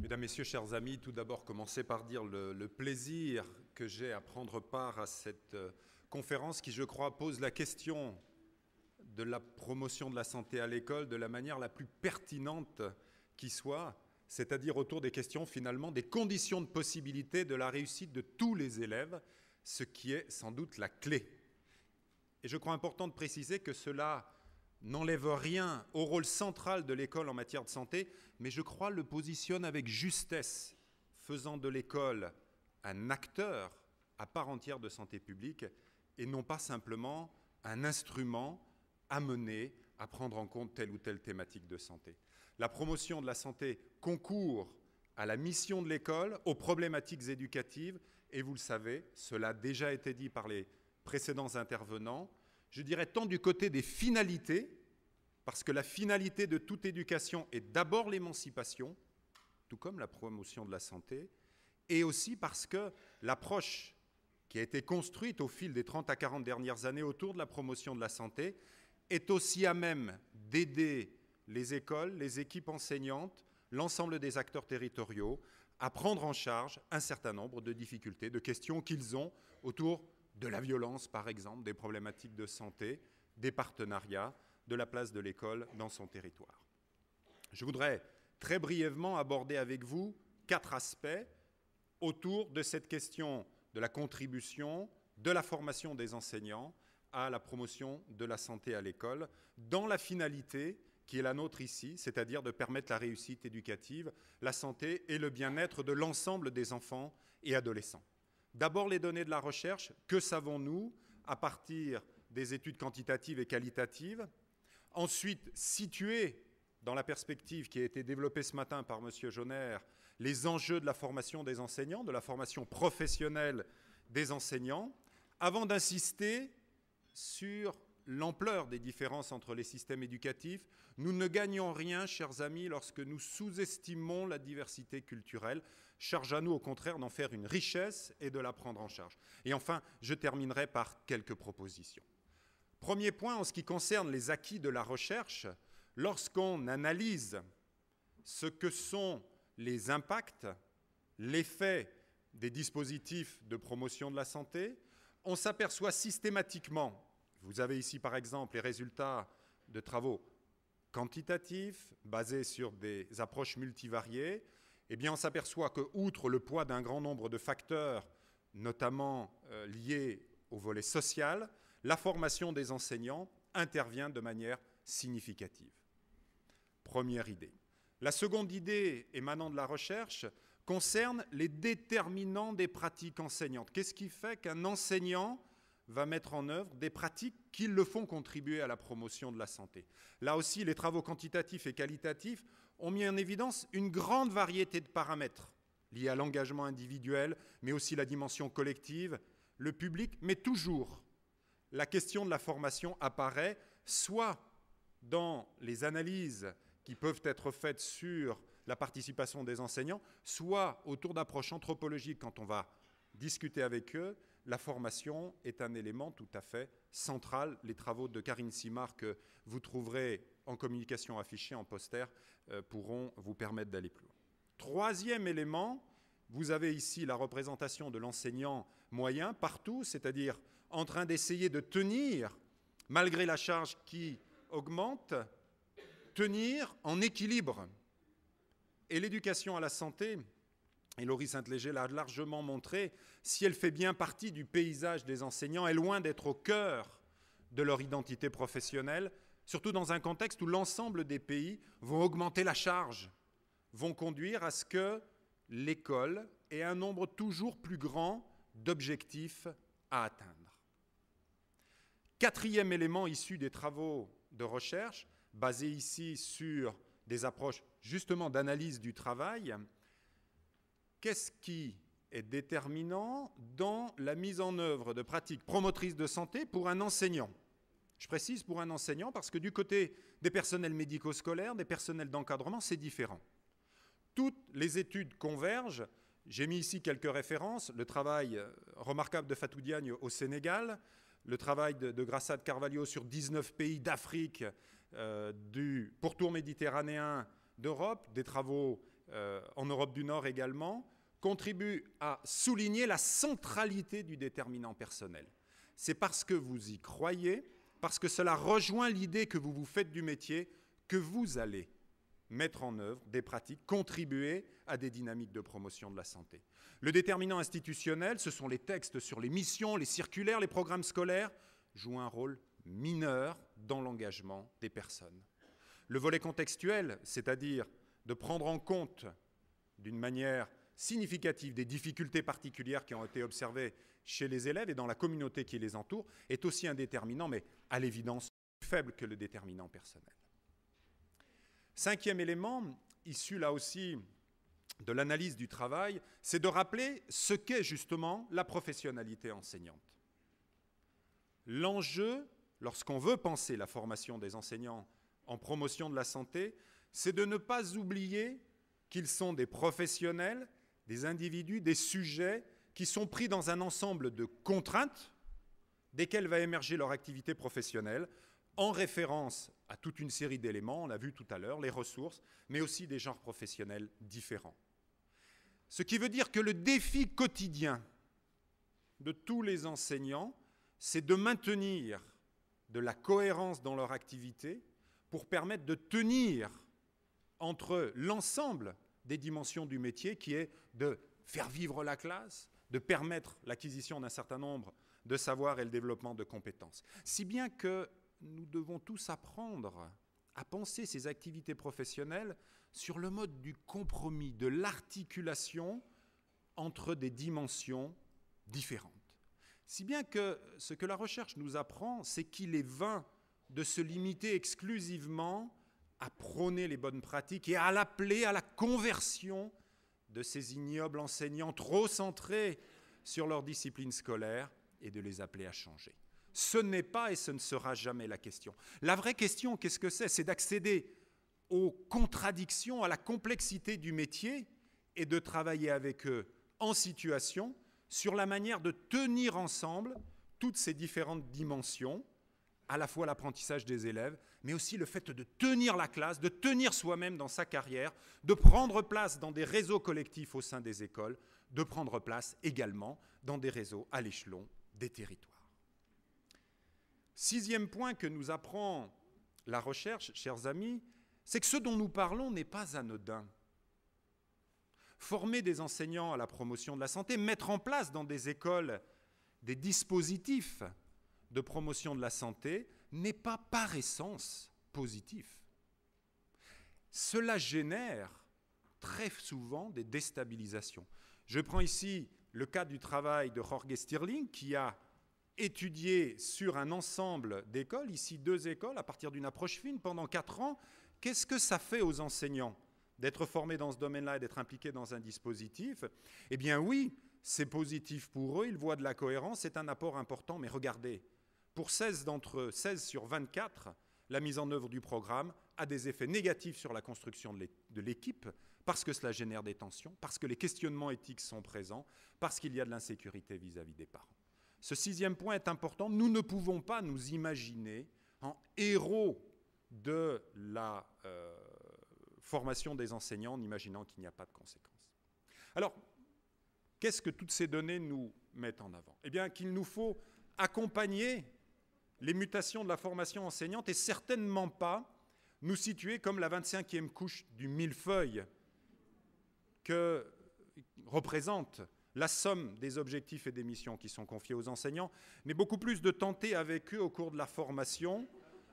Mesdames, Messieurs, chers amis, tout d'abord, commencer par dire le plaisir que j'ai à prendre part à cette conférence qui, je crois, pose la question de la promotion de la santé à l'école de la manière la plus pertinente qui soit, c'est-à-dire autour des questions, finalement, des conditions de possibilité de la réussite de tous les élèves, ce qui est sans doute la clé. Et je crois important de préciser que cela n'enlève rien au rôle central de l'école en matière de santé, mais je crois le positionne avec justesse, faisant de l'école un acteur à part entière de santé publique et non pas simplement un instrument amené à prendre en compte telle ou telle thématique de santé. La promotion de la santé concourt à la mission de l'école, aux problématiques éducatives, et vous le savez, cela a déjà été dit par les précédents intervenants, je dirais tant du côté des finalités, parce que la finalité de toute éducation est d'abord l'émancipation, tout comme la promotion de la santé, et aussi parce que l'approche qui a été construite au fil des 30 à 40 dernières années autour de la promotion de la santé est aussi à même d'aider les écoles, les équipes enseignantes, l'ensemble des acteurs territoriaux à prendre en charge un certain nombre de difficultés, de questions qu'ils ont autour de la violence, par exemple, des problématiques de santé, des partenariats, de la place de l'école dans son territoire. Je voudrais très brièvement aborder avec vous 4 aspects autour de cette question de la contribution, de la formation des enseignants à la promotion de la santé à l'école, dans la finalité qui est la nôtre ici, c'est-à-dire de permettre la réussite éducative, la santé et le bien-être de l'ensemble des enfants et adolescents. D'abord, les données de la recherche. Que savons-nous à partir des études quantitatives et qualitatives? Ensuite, situer dans la perspective qui a été développée ce matin par M. Jonner, les enjeux de la formation des enseignants, de la formation professionnelle des enseignants, avant d'insister sur l'ampleur des différences entre les systèmes éducatifs. Nous ne gagnons rien, chers amis, lorsque nous sous-estimons la diversité culturelle. Charge à nous, au contraire, d'en faire une richesse et de la prendre en charge. Et enfin, je terminerai par quelques propositions. Premier point, en ce qui concerne les acquis de la recherche, lorsqu'on analyse ce que sont les impacts, l'effet des dispositifs de promotion de la santé, on s'aperçoit systématiquement, vous avez ici par exemple les résultats de travaux quantitatifs basés sur des approches multivariées, eh bien on s'aperçoit que, outre le poids d'un grand nombre de facteurs, notamment liés au volet social, la formation des enseignants intervient de manière significative. Première idée. La seconde idée émanant de la recherche concerne les déterminants des pratiques enseignantes. Qu'est-ce qui fait qu'un enseignant va mettre en œuvre des pratiques qui le font contribuer à la promotion de la santé? Là aussi, les travaux quantitatifs et qualitatifs ont mis en évidence une grande variété de paramètres liés à l'engagement individuel, mais aussi la dimension collective, le public, mais toujours la question de la formation apparaît soit dans les analyses qui peuvent être faites sur la participation des enseignants, soit autour d'approches anthropologiques quand on va discuter avec eux. La formation est un élément tout à fait central. Les travaux de Karine Simard que vous trouverez en communication affichée, en poster, pourront vous permettre d'aller plus loin. Troisième élément, vous avez ici la représentation de l'enseignant moyen partout, c'est-à-dire en train d'essayer de tenir, malgré la charge qui augmente, tenir en équilibre. Et l'éducation à la santé, et Laurie Saint-Léger l'a largement montré, si elle fait bien partie du paysage des enseignants, est loin d'être au cœur de leur identité professionnelle, surtout dans un contexte où l'ensemble des pays vont augmenter la charge, vont conduire à ce que l'école ait un nombre toujours plus grand d'objectifs à atteindre. Quatrième élément issu des travaux de recherche, basé ici sur des approches justement d'analyse du travail, qu'est-ce qui est déterminant dans la mise en œuvre de pratiques promotrices de santé pour un enseignant? Je précise pour un enseignant parce que du côté des personnels médico-scolaires, des personnels d'encadrement, c'est différent. Toutes les études convergent. J'ai mis ici quelques références. Le travail remarquable de Fatou Diagne au Sénégal, le travail de Grassa de Carvalho sur 19 pays d'Afrique, du pourtour méditerranéen d'Europe, des travaux en Europe du Nord également, contribue à souligner la centralité du déterminant personnel. C'est parce que vous y croyez, parce que cela rejoint l'idée que vous vous faites du métier, que vous allez mettre en œuvre des pratiques, contribuer à des dynamiques de promotion de la santé. Le déterminant institutionnel, ce sont les textes sur les missions, les circulaires, les programmes scolaires, jouent un rôle mineur dans l'engagement des personnes. Le volet contextuel, c'est-à-dire de prendre en compte d'une manière significative des difficultés particulières qui ont été observées chez les élèves et dans la communauté qui les entoure, est aussi un déterminant, mais à l'évidence plus faible que le déterminant personnel. Cinquième élément, issu là aussi de l'analyse du travail, c'est de rappeler ce qu'est justement la professionnalité enseignante. L'enjeu, lorsqu'on veut penser la formation des enseignants en promotion de la santé, c'est de ne pas oublier qu'ils sont des professionnels, des individus, des sujets qui sont pris dans un ensemble de contraintes desquelles va émerger leur activité professionnelle, en référence à toute une série d'éléments, on l'a vu tout à l'heure, les ressources, mais aussi des genres professionnels différents. Ce qui veut dire que le défi quotidien de tous les enseignants, c'est de maintenir de la cohérence dans leur activité pour permettre de tenir entre l'ensemble des dimensions du métier qui est de faire vivre la classe, de permettre l'acquisition d'un certain nombre de savoirs et le développement de compétences. Si bien que nous devons tous apprendre à penser ces activités professionnelles sur le mode du compromis, de l'articulation entre des dimensions différentes. Si bien que ce que la recherche nous apprend, c'est qu'il est vain de se limiter exclusivement à prôner les bonnes pratiques et à l'appeler à la conversion de ces ignobles enseignants trop centrés sur leur discipline scolaire et de les appeler à changer. Ce n'est pas et ce ne sera jamais la question. La vraie question, qu'est-ce que c'est ? C'est d'accéder aux contradictions, à la complexité du métier et de travailler avec eux en situation sur la manière de tenir ensemble toutes ces différentes dimensions, à la fois l'apprentissage des élèves, mais aussi le fait de tenir la classe, de tenir soi-même dans sa carrière, de prendre place dans des réseaux collectifs au sein des écoles, de prendre place également dans des réseaux à l'échelon des territoires. Sixième point que nous apprend la recherche, chers amis, c'est que ce dont nous parlons n'est pas anodin. Former des enseignants à la promotion de la santé, mettre en place dans des écoles des dispositifs de promotion de la santé n'est pas par essence positif. Cela génère très souvent des déstabilisations. Je prends ici le cas du travail de Jorge Stirling qui a étudié sur un ensemble d'écoles, ici 2 écoles, à partir d'une approche fine pendant 4 ans. Qu'est-ce que ça fait aux enseignants d'être formés dans ce domaine-là et d'être impliqués dans un dispositif? Eh bien oui, c'est positif pour eux, ils voient de la cohérence, c'est un apport important, mais regardez, pour 16 d'entre eux, 16 sur 24, la mise en œuvre du programme a des effets négatifs sur la construction de l'équipe, parce que cela génère des tensions, parce que les questionnements éthiques sont présents, parce qu'il y a de l'insécurité vis-à-vis des parents. Ce 6e point est important, nous ne pouvons pas nous imaginer en héros de la formation des enseignants en imaginant qu'il n'y a pas de conséquences. Alors, qu'est-ce que toutes ces données nous mettent en avant ? Eh bien, qu'il nous faut accompagner les mutations de la formation enseignante et certainement pas nous situer comme la 25e couche du millefeuille que représente la somme des objectifs et des missions qui sont confiés aux enseignants, mais beaucoup plus de tenter avec eux au cours de la formation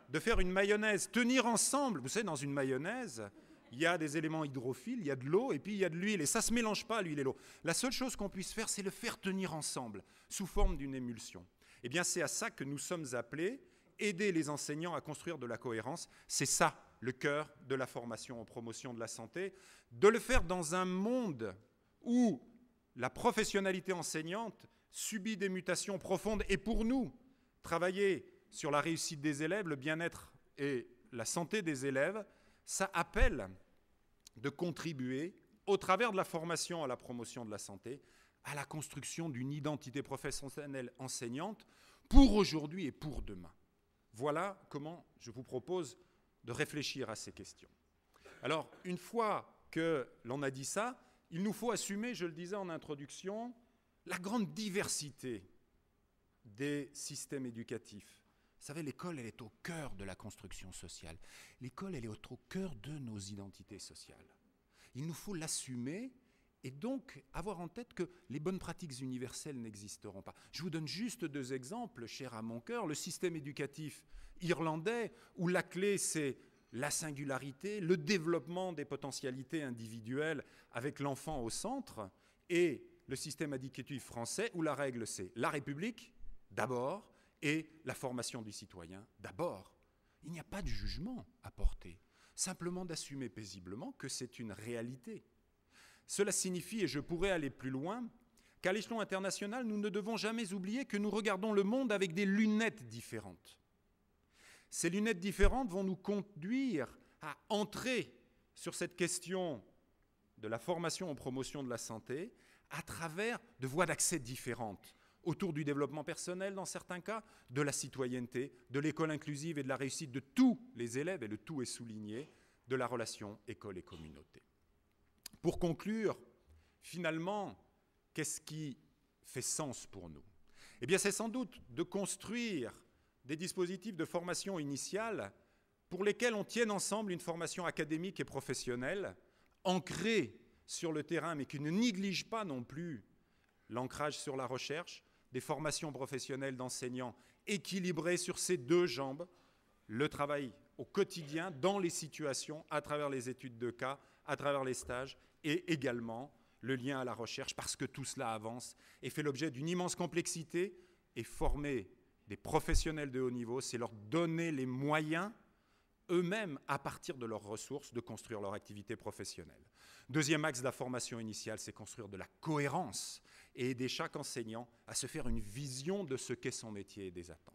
de faire une mayonnaise, tenir ensemble. Vous savez, dans une mayonnaise, il y a des éléments hydrophiles, il y a de l'eau et puis il y a de l'huile. Et ça ne se mélange pas, l'huile et l'eau. La seule chose qu'on puisse faire, c'est le faire tenir ensemble, sous forme d'une émulsion. Eh bien, c'est à ça que nous sommes appelés, aider les enseignants à construire de la cohérence. C'est ça, le cœur de la formation en promotion de la santé. De le faire dans un monde où la professionnalité enseignante subit des mutations profondes. Et pour nous, travailler sur la réussite des élèves, le bien-être et la santé des élèves, ça appelle de contribuer, au travers de la formation à la promotion de la santé, à la construction d'une identité professionnelle enseignante pour aujourd'hui et pour demain. Voilà comment je vous propose de réfléchir à ces questions. Alors, une fois que l'on a dit ça, il nous faut assumer, je le disais en introduction, la grande diversité des systèmes éducatifs. Vous savez, l'école, elle est au cœur de la construction sociale. L'école, elle est au cœur de nos identités sociales. Il nous faut l'assumer et donc avoir en tête que les bonnes pratiques universelles n'existeront pas. Je vous donne juste 2 exemples, chers à mon cœur. Le système éducatif irlandais, où la clé, c'est la singularité, le développement des potentialités individuelles avec l'enfant au centre, et le système éducatif français, où la règle, c'est la République, d'abord, et la formation du citoyen, d'abord. Il n'y a pas de jugement à porter, simplement d'assumer paisiblement que c'est une réalité. Cela signifie, et je pourrais aller plus loin, qu'à l'échelon international, nous ne devons jamais oublier que nous regardons le monde avec des lunettes différentes. Ces lunettes différentes vont nous conduire à entrer sur cette question de la formation en promotion de la santé à travers de voies d'accès différentes, autour du développement personnel dans certains cas, de la citoyenneté, de l'école inclusive et de la réussite de tous les élèves, et le tout est souligné, de la relation école et communauté. Pour conclure, finalement, qu'est-ce qui fait sens pour nous? Eh bien, c'est sans doute de construire des dispositifs de formation initiale pour lesquels on tienne ensemble une formation académique et professionnelle, ancrée sur le terrain, mais qui ne néglige pas non plus l'ancrage sur la recherche, des formations professionnelles d'enseignants équilibrées sur ces 2 jambes, le travail au quotidien, dans les situations, à travers les études de cas, à travers les stages, et également le lien à la recherche, parce que tout cela avance et fait l'objet d'une immense complexité, et former des professionnels de haut niveau, c'est leur donner les moyens, eux-mêmes, à partir de leurs ressources, de construire leur activité professionnelle. 2e axe de la formation initiale, c'est construire de la cohérence et aider chaque enseignant à se faire une vision de ce qu'est son métier et des attentes.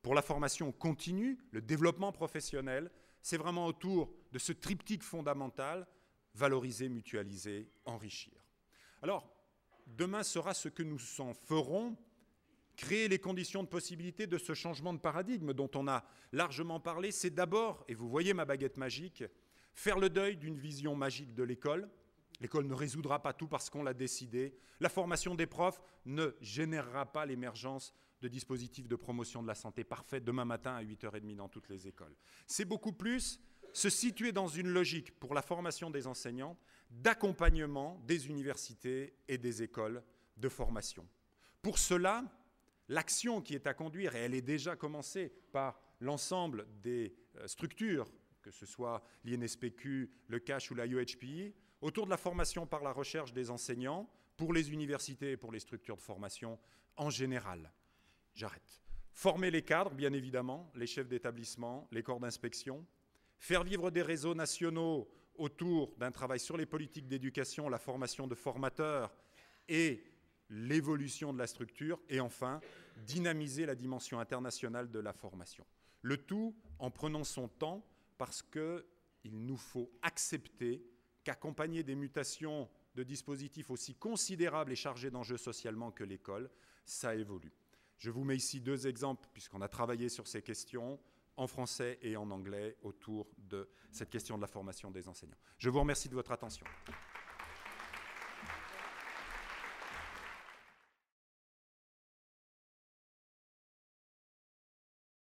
Pour la formation continue, le développement professionnel, c'est vraiment autour de ce triptyque fondamental, valoriser, mutualiser, enrichir. Alors, demain sera ce que nous en ferons, créer les conditions de possibilité de ce changement de paradigme dont on a largement parlé, c'est d'abord, et vous voyez ma baguette magique, faire le deuil d'une vision magique de l'école. L'école ne résoudra pas tout parce qu'on l'a décidé. La formation des profs ne générera pas l'émergence de dispositifs de promotion de la santé parfaits demain matin à 8h30 dans toutes les écoles. C'est beaucoup plus se situer dans une logique pour la formation des enseignants, d'accompagnement des universités et des écoles de formation. Pour cela, l'action qui est à conduire, et elle est déjà commencée par l'ensemble des structures, que ce soit l'INSPQ, le CACH ou la UHPI, autour de la formation par la recherche des enseignants, pour les universités et pour les structures de formation en général. J'arrête. Former les cadres, bien évidemment, les chefs d'établissement, les corps d'inspection, faire vivre des réseaux nationaux autour d'un travail sur les politiques d'éducation, la formation de formateurs et l'évolution de la structure, et enfin, dynamiser la dimension internationale de la formation. Le tout en prenant son temps, parce qu'il nous faut accepter qu'accompagner des mutations de dispositifs aussi considérables et chargés d'enjeux socialement que l'école, ça évolue. Je vous mets ici 2 exemples, puisqu'on a travaillé sur ces questions, en français et en anglais, autour de cette question de la formation des enseignants. Je vous remercie de votre attention.